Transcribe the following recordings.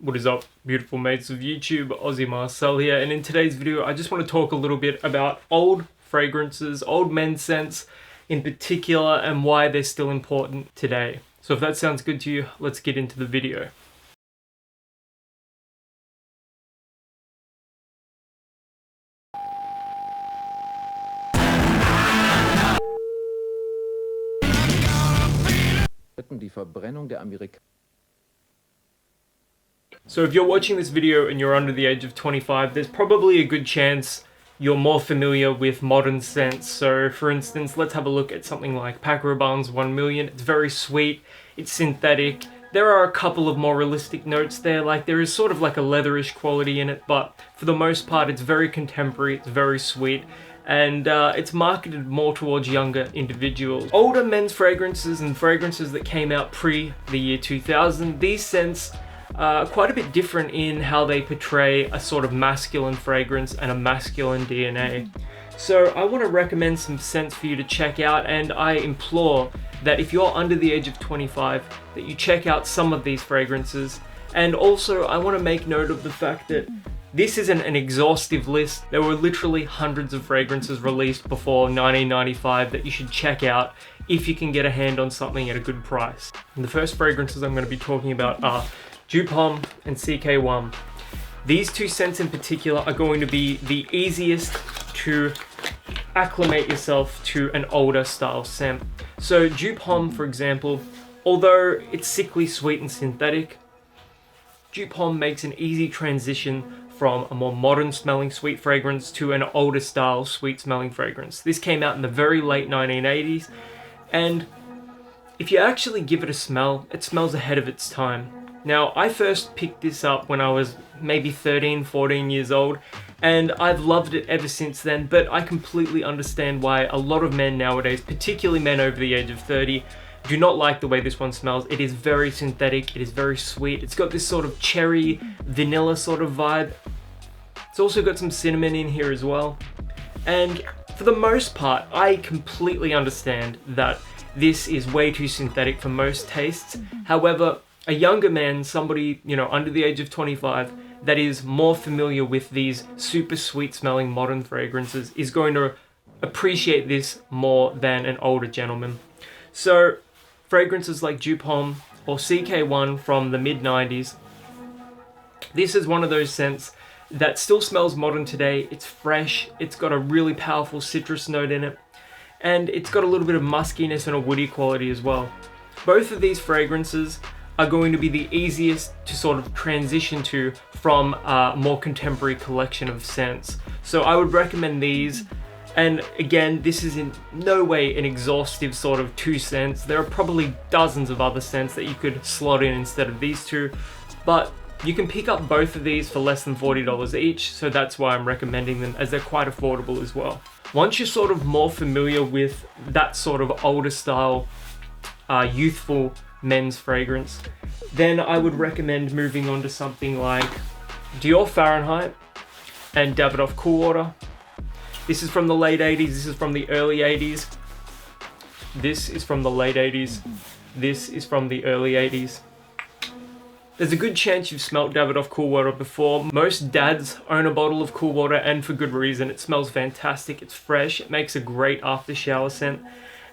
What is up, beautiful mates of YouTube? Aussie Marcel here, and in today's video I just want to talk a little bit about old fragrances, old men's scents in particular, and why they're still important today. So if that sounds good to you, let's get into the video. Die Verbrennung der So if you're watching this video and you're under the age of 25, there's probably a good chance you're more familiar with modern scents. So for instance, let's have a look at something like Paco Rabanne's 1 Million. It's very sweet, it's synthetic. There are a couple of more realistic notes there, like there is sort of like a leatherish quality in it, but for the most part it's very contemporary, it's very sweet, and it's marketed more towards younger individuals. Older men's fragrances and fragrances that came out pre the year 2000, these scents are quite a bit different in how they portray a sort of masculine fragrance and a masculine DNA. So I want to recommend some scents for you to check out, and I implore that if you're under the age of 25, that you check out some of these fragrances. And also I want to make note of the fact that this isn't an exhaustive list. There were literally hundreds of fragrances released before 1995 that you should check out if you can get a hand on something at a good price. And the first fragrances I'm going to be talking about are Bout and CK1. These two scents in particular are going to be the easiest to acclimate yourself to an older style scent. So Bout, for example, although it's sickly sweet and synthetic, Bout makes an easy transition from a more modern smelling sweet fragrance to an older style sweet smelling fragrance. This came out in the very late 1980s, and if you actually give it a smell, it smells ahead of its time. Now, I first picked this up when I was maybe 13, 14 years old, and I've loved it ever since then, but I completely understand why a lot of men nowadays, particularly men over the age of 30, do not like the way this one smells. It is very synthetic, it is very sweet, it's got this sort of cherry, vanilla sort of vibe. It's also got some cinnamon in here as well. And for the most part, I completely understand that this is way too synthetic for most tastes. However, a younger man, somebody, under the age of 25, that is more familiar with these super sweet smelling modern fragrances is going to appreciate this more than an older gentleman. So fragrances like Bout or CK1 from the mid-90s, this is one of those scents that still smells modern today. It's fresh, it's got a really powerful citrus note in it, and it's got a little bit of muskiness and a woody quality as well. Both of these fragrances are going to be the easiest to sort of transition to from a more contemporary collection of scents. So I would recommend these. And again, this is in no way an exhaustive sort of two scents. There are probably dozens of other scents that you could slot in instead of these two, but you can pick up both of these for less than $40 each, so that's why I'm recommending them, as they're quite affordable as well. Once you're sort of more familiar with that sort of older style, youthful men's fragrance, then I would recommend moving on to something like Dior Fahrenheit and Davidoff Cool Water. This is from the late 80s, this is from the early 80s. This is from the late 80s. This is from the early 80s. There's a good chance you've smelt Davidoff Cool Water before. Most dads own a bottle of Cool Water, and for good reason. It smells fantastic, it's fresh, it makes a great after shower scent.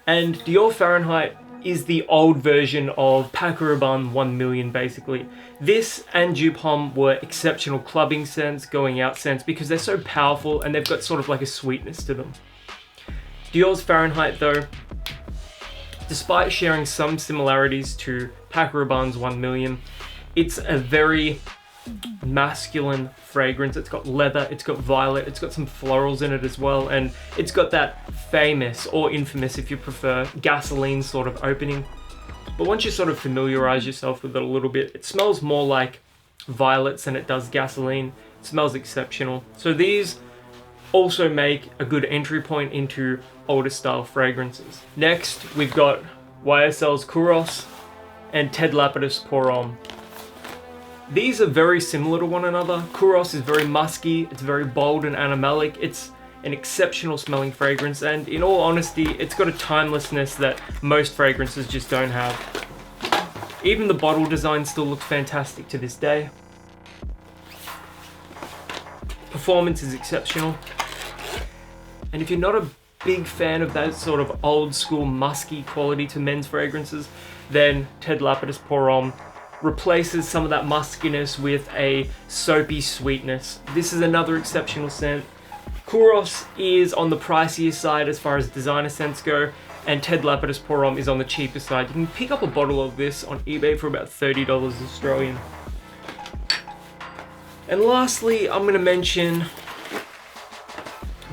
And Dior Fahrenheit is the old version of Paco Rabanne 1 Million, basically. This and Bout were exceptional clubbing scents, going out scents, because they're so powerful and they've got sort of like a sweetness to them. Dior's Fahrenheit, though, despite sharing some similarities to Paco Rabanne's 1 Million, it's a very masculine fragrance. It's got leather, it's got violet, it's got some florals in it as well, and it's got that famous, or infamous if you prefer, gasoline sort of opening. But once you sort of familiarize yourself with it a little bit, it smells more like violets than it does gasoline. It smells exceptional. So these also make a good entry point into older style fragrances. Next, we've got YSL's Kouros and Ted Lapidus Pour Homme. These are very similar to one another. Kouros is very musky, it's very bold and animalic, it's an exceptional smelling fragrance, and in all honesty, it's got a timelessness that most fragrances just don't have. Even the bottle design still looks fantastic to this day. Performance is exceptional. And if you're not a big fan of that sort of old school musky quality to men's fragrances, then Ted Lapidus Pour Homme replaces some of that muskiness with a soapy sweetness. This is another exceptional scent. Kouros is on the pricier side as far as designer scents go, and Ted Lapidus Pour Homme is on the cheaper side. You can pick up a bottle of this on eBay for about $30 Australian. And lastly, I'm going to mention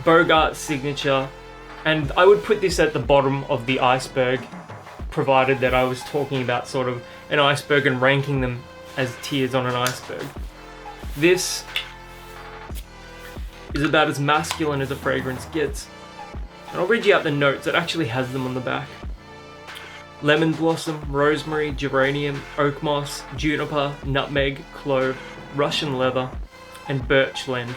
Bogart's Signature, and I would put this at the bottom of the iceberg, provided that I was talking about sort of an iceberg and ranking them as tiers on an iceberg. This is about as masculine as a fragrance gets. And I'll read you out the notes, it actually has them on the back. Lemon blossom, rosemary, geranium, oak moss, juniper, nutmeg, clove, Russian leather, and birch blend.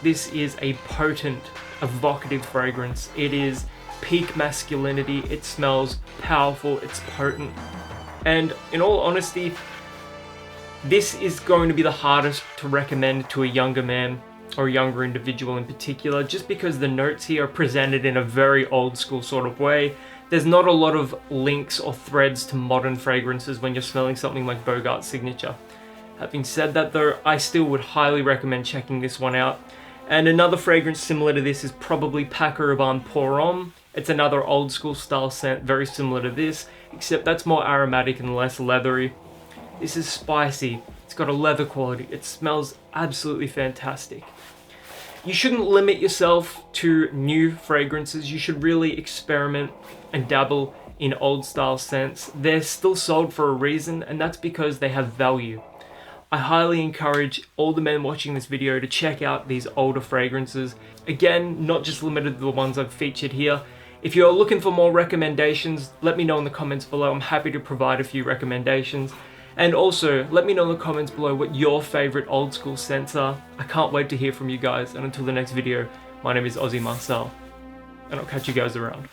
This is a potent, evocative fragrance. It is peak masculinity, it smells powerful, it's potent. And in all honesty, this is going to be the hardest to recommend to a younger man or a younger individual in particular, just because the notes here are presented in a very old school sort of way. There's not a lot of links or threads to modern fragrances when you're smelling something like Bogart's Signature. Having said that though, I still would highly recommend checking this one out. And another fragrance similar to this is probably Paco Rabanne Pour Homme. It's another old school style scent, very similar to this, except that's more aromatic and less leathery. This is spicy, it's got a leather quality, it smells absolutely fantastic. You shouldn't limit yourself to new fragrances, you should really experiment and dabble in old style scents. They're still sold for a reason, and that's because they have value. I highly encourage all the men watching this video to check out these older fragrances. Again, not just limited to the ones I've featured here. If you're looking for more recommendations, let me know in the comments below. I'm happy to provide a few recommendations. And also, let me know in the comments below what your favorite old school scents are. I can't wait to hear from you guys. And until the next video, my name is Aussie Marcel, and I'll catch you guys around.